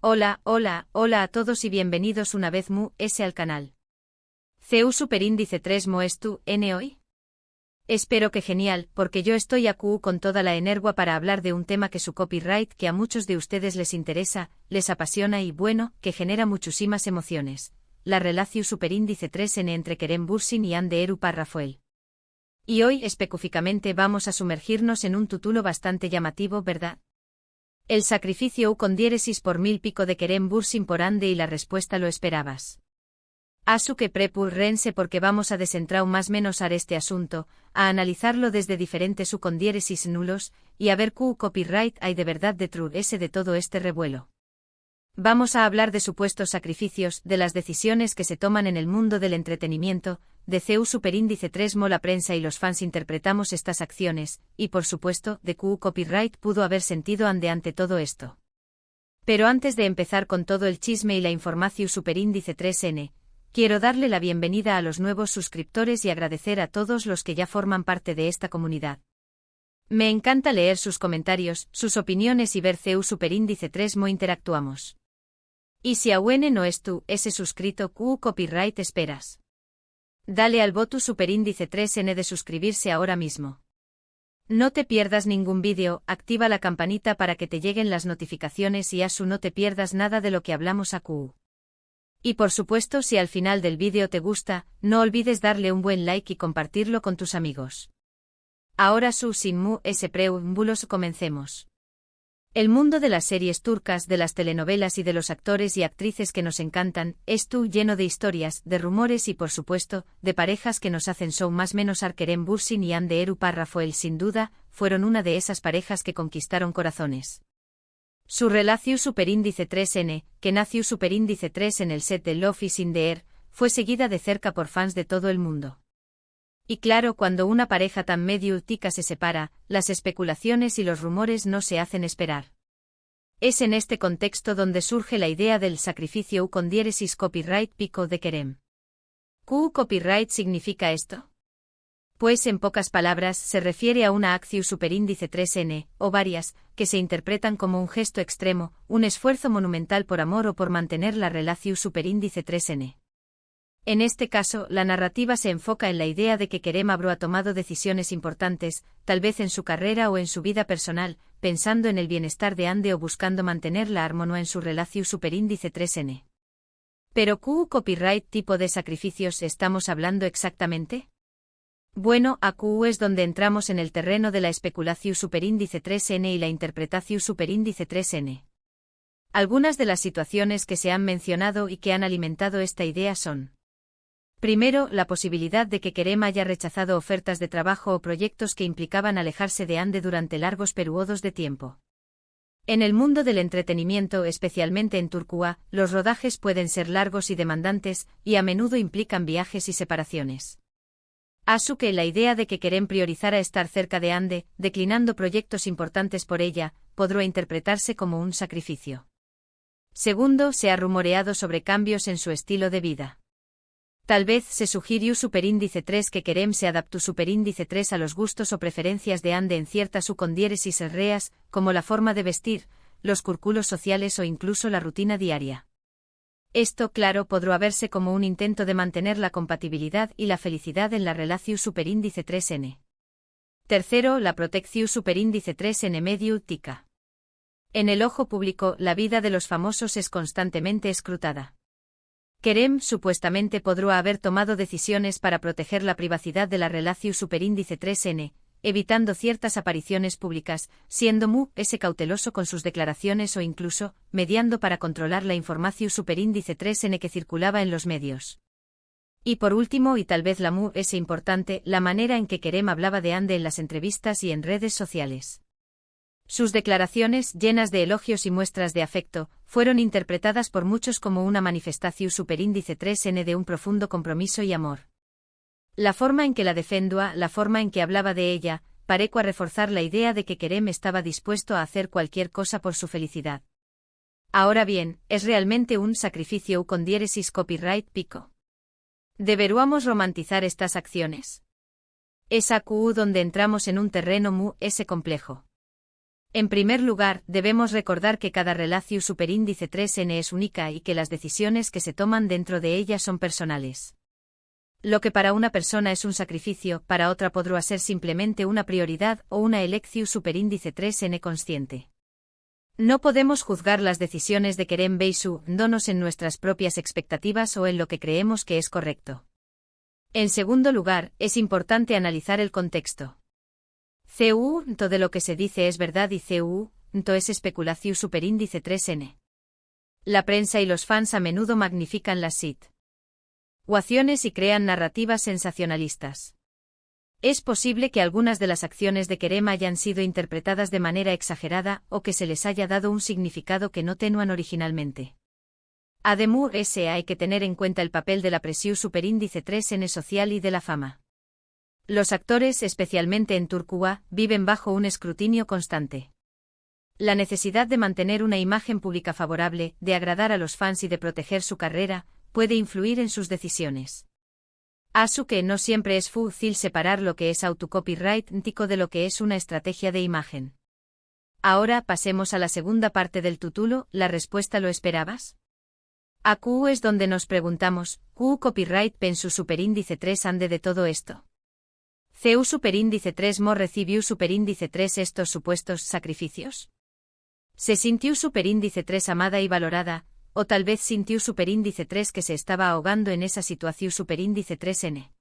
Hola, hola, hola a todos y bienvenidos una vez al canal. CU Superíndice 3 Moestu, N hoy. Espero que genial, porque yo estoy acu con toda la energía para hablar de un tema que su copyright que a muchos de ustedes les interesa, les apasiona y bueno, que genera muchísimas emociones. La relación Superíndice 3N entre Kerem Bürsin y Hande Erupar Rafael. Y hoy específicamente vamos a sumergirnos en un título bastante llamativo, ¿verdad? El sacrificio con diéresis por 1000 pico de Kerem Bürsin por Hande y la respuesta lo esperabas. Asu que prepur rense porque vamos a desentrar más menos a este asunto, a analizarlo desde diferentes con diéresis nulos, y a ver qué copyright hay de verdad detrás de todo este revuelo. Vamos a hablar de supuestos sacrificios, de las decisiones que se toman en el mundo del entretenimiento, de CU Superíndice 3 Mo la prensa y los fans interpretamos estas acciones, y por supuesto, de Q copyright pudo haber sentido ante todo esto. Pero antes de empezar con todo el chisme y la información Superíndice 3N, quiero darle la bienvenida a los nuevos suscriptores y agradecer a todos los que ya forman parte de esta comunidad. Me encanta leer sus comentarios, sus opiniones y ver CU Superíndice 3 Mo interactuamos. Y si aún no es tú, ese suscrito Q copyright esperas. Dale al botón Superíndice 3N de suscribirse ahora mismo. No te pierdas ningún vídeo, activa la campanita para que te lleguen las notificaciones y asu no te pierdas nada de lo que hablamos a Q. Y por supuesto si al final del vídeo te gusta, no olvides darle un buen like y compartirlo con tus amigos. Ahora sin preámbulos comencemos. El mundo de las series turcas, de las telenovelas y de los actores y actrices que nos encantan, lleno de historias, de rumores y por supuesto, de parejas que nos hacen show más menos Kerem Bürsin y Hande Erupar Rafael sin duda, fueron una de esas parejas que conquistaron corazones. Su relación Superíndice 3N, que nació Superíndice 3 en el set de Love is in the Air, fue seguida de cerca por fans de todo el mundo. Y claro, cuando una pareja tan medio tica se separa, las especulaciones y los rumores no se hacen esperar. Es en este contexto donde surge la idea del sacrificio con diéresis copyright pico de Kerem. ¿Q copyright significa esto? Pues en pocas palabras se refiere a una acción Superíndice 3N, o varias, que se interpretan como un gesto extremo, un esfuerzo monumental por amor o por mantener la relación Superíndice 3N. En este caso, la narrativa se enfoca en la idea de que Kerem habrá tomado decisiones importantes, tal vez en su carrera o en su vida personal, pensando en el bienestar de Hande o buscando mantener la armonía en su relación Superíndice 3N. ¿Pero qué copyright tipo de sacrificios estamos hablando exactamente? Bueno, aquí es donde entramos en el terreno de la especulación Superíndice 3N y la interpretación Superíndice 3N. Algunas de las situaciones que se han mencionado y que han alimentado esta idea son: primero, la posibilidad de que Kerem haya rechazado ofertas de trabajo o proyectos que implicaban alejarse de Hande durante largos periodos de tiempo. En el mundo del entretenimiento, especialmente en Turquía, los rodajes pueden ser largos y demandantes, y a menudo implican viajes y separaciones. Asu que la idea de que Kerem priorizara estar cerca de Hande, declinando proyectos importantes por ella, podrá interpretarse como un sacrificio. Segundo, se ha rumoreado sobre cambios en su estilo de vida. Tal vez se sugirió Superíndice 3 que Kerem se adaptó Superíndice 3 a los gustos o preferencias de Hande en ciertas con diéresis erreas, como la forma de vestir, los círculos sociales o incluso la rutina diaria. Esto, claro, podrá verse como un intento de mantener la compatibilidad y la felicidad en la relación Superíndice 3N. Tercero, la protección Superíndice 3N medio tica. En el ojo público, la vida de los famosos es constantemente escrutada. Kerem supuestamente podrá haber tomado decisiones para proteger la privacidad de la relación Superíndice 3N, evitando ciertas apariciones públicas, siendo cauteloso con sus declaraciones o incluso, mediando para controlar la información Superíndice 3N que circulaba en los medios. Y por último y tal vez la importante, la manera en que Kerem hablaba de Hande en las entrevistas y en redes sociales. Sus declaraciones, llenas de elogios y muestras de afecto, fueron interpretadas por muchos como una manifestación Superíndice 3N de un profundo compromiso y amor. La forma en que la defendía, la forma en que hablaba de ella, pareció reforzar la idea de que Kerem estaba dispuesto a hacer cualquier cosa por su felicidad. Ahora bien, ¿es realmente un sacrificio con diéresis copyright pico? ¿Deberíamos romantizar estas acciones? Es aquí donde entramos en un terreno complejo. En primer lugar, debemos recordar que cada relación superíndice 3n es única y que las decisiones que se toman dentro de ella son personales. Lo que para una persona es un sacrificio, para otra podrá ser simplemente una prioridad o una elección superíndice 3n consciente. No podemos juzgar las decisiones de Kerem basándonos en nuestras propias expectativas o en lo que creemos que es correcto. En segundo lugar, es importante analizar el contexto. Todo de lo que se dice es verdad y todo es especulación superíndice 3n. La prensa y los fans a menudo magnifican las situaciones y crean narrativas sensacionalistas. Es posible que algunas de las acciones de Kerem hayan sido interpretadas de manera exagerada o que se les haya dado un significado que no tenían originalmente. Además, hay que tener en cuenta el papel de la presión superíndice 3n social y de la fama. Los actores, especialmente en Turquía, viven bajo un escrutinio constante. La necesidad de mantener una imagen pública favorable, de agradar a los fans y de proteger su carrera, puede influir en sus decisiones. Así que no siempre es fácil separar lo que es autocopyright de lo que es una estrategia de imagen. Ahora pasemos a la segunda parte del título, ¿la respuesta lo esperabas? Aquí es donde nos preguntamos, ¿Q copyright pensu superíndice 3 ande de todo esto? ¿CU superíndice 3 mo recibió superíndice 3 estos supuestos sacrificios? ¿Se sintió superíndice 3 amada y valorada, o tal vez sintió superíndice 3 que se estaba ahogando en esa situación superíndice 3n?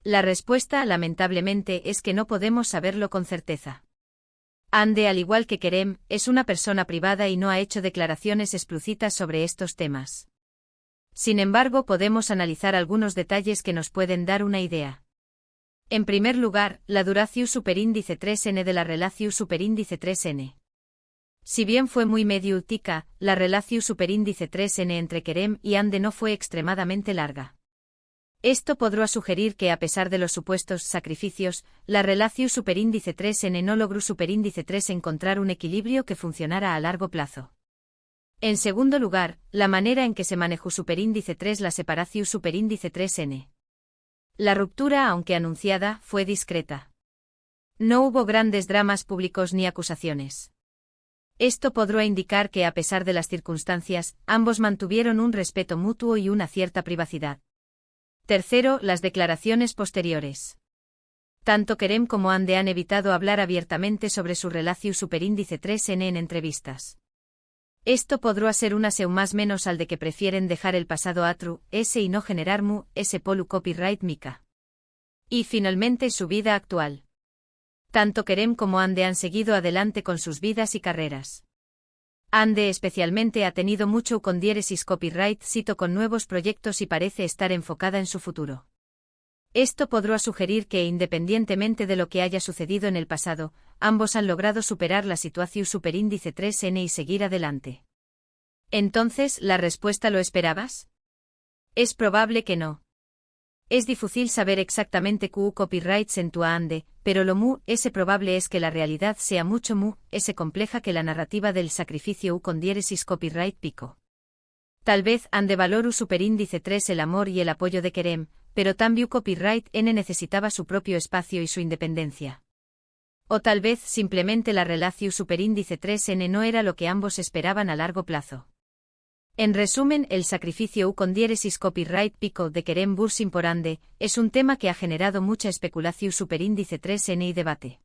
La respuesta, lamentablemente, es que no podemos saberlo con certeza. Ande, al igual que Kerem, es una persona privada y no ha hecho declaraciones explícitas sobre estos temas. Sin embargo, podemos analizar algunos detalles que nos pueden dar una idea. En primer lugar, la duración superíndice 3n de la relación superíndice 3n. Si bien fue muy mediática, la relación superíndice 3n entre Kerem y Ande no fue extremadamente larga. Esto podrá sugerir que a pesar de los supuestos sacrificios, la relación superíndice 3n no logró superíndice 3 encontrar un equilibrio que funcionara a largo plazo. En segundo lugar, la manera en que se manejó superíndice 3 la separación superíndice 3n. La ruptura, aunque anunciada, fue discreta. No hubo grandes dramas públicos ni acusaciones. Esto podrá indicar que a pesar de las circunstancias, ambos mantuvieron un respeto mutuo y una cierta privacidad. Tercero, las declaraciones posteriores. Tanto Kerem como Ande han evitado hablar abiertamente sobre su relación superíndice 3n en entrevistas. Esto podrá ser una más menos al de que prefieren dejar el pasado y no generar polu copyright mica. Y finalmente su vida actual. Tanto Kerem como Ande han seguido adelante con sus vidas y carreras. Ande especialmente ha tenido mucho con diéresis copyright cito con nuevos proyectos y parece estar enfocada en su futuro. Esto podrá sugerir que independientemente de lo que haya sucedido en el pasado, ambos han logrado superar la situación superíndice 3n y seguir adelante. Entonces, ¿la respuesta lo esperabas? Es probable que no. Es difícil saber exactamente qué copyrights en tu Ande, pero lo probable es que la realidad sea mucho compleja que la narrativa del sacrificio con diéresis copyright pico. Tal vez Ande valoru superíndice 3 el amor y el apoyo de Kerem, pero también copyright n necesitaba su propio espacio y su independencia. O tal vez simplemente la relación superíndice 3n no era lo que ambos esperaban a largo plazo. En resumen, el sacrificio con diéresis copyright pico de Kerem Bürsin por Ande es un tema que ha generado mucha especulación superíndice 3n y debate.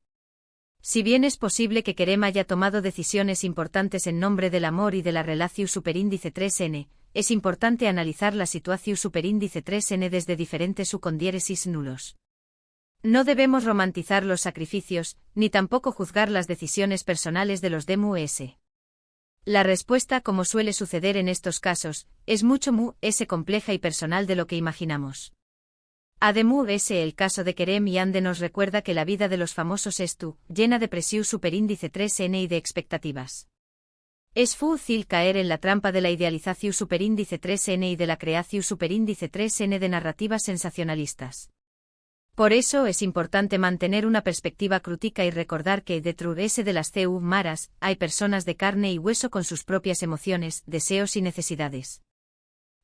Si bien es posible que Kerem haya tomado decisiones importantes en nombre del amor y de la relación superíndice 3n, es importante analizar la situación superíndice 3n desde diferentes con diéresis nulos. No debemos romantizar los sacrificios, ni tampoco juzgar las decisiones personales de los DMUS. La respuesta, como suele suceder en estos casos, es mucho compleja y personal de lo que imaginamos. Además, el caso de Kerem y Ande nos recuerda que la vida de los famosos es llena de presión superíndice 3n y de expectativas. Es fácil caer en la trampa de la idealización superíndice 3n y de la creación superíndice 3n de narrativas sensacionalistas. Por eso es importante mantener una perspectiva crítica y recordar que detrás de las maras hay personas de carne y hueso con sus propias emociones, deseos y necesidades.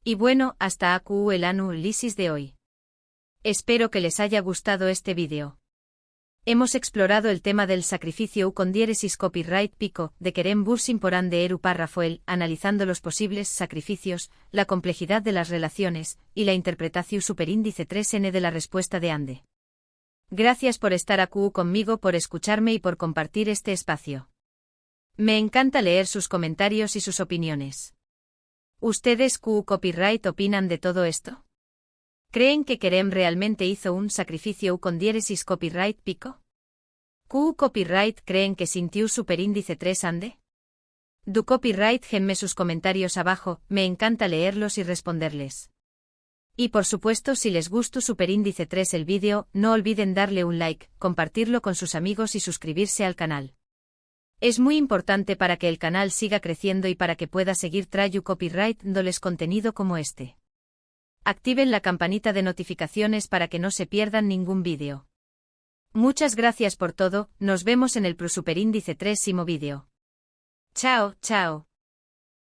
Y bueno, hasta aquí el análisis de hoy. Espero que les haya gustado este vídeo. Hemos explorado el tema del sacrificio con diéresis copyright pico de Kerem Bürsin-Poran de Eru Rafael, analizando los posibles sacrificios, la complejidad de las relaciones y la interpretatio superíndice 3n de la respuesta de Ande. Gracias por estar aquí conmigo, por escucharme y por compartir este espacio. Me encanta leer sus comentarios y sus opiniones. ¿Ustedes copyright opinan de todo esto? ¿Creen que Kerem realmente hizo un sacrificio con diéresis copyright pico? Copyright creen que sintió superíndice 3 ande? Du copyright genme sus comentarios abajo, me encanta leerlos y responderles. Y por supuesto, si les gustó superíndice 3 el vídeo, no olviden darle un like, compartirlo con sus amigos y suscribirse al canal. Es muy importante para que el canal siga creciendo y para que pueda seguir trayendo copyright dándoles contenido como este. Activen la campanita de notificaciones para que no se pierdan ningún vídeo. Muchas gracias por todo, nos vemos en el superíndice 3 vídeo. Chao, chao.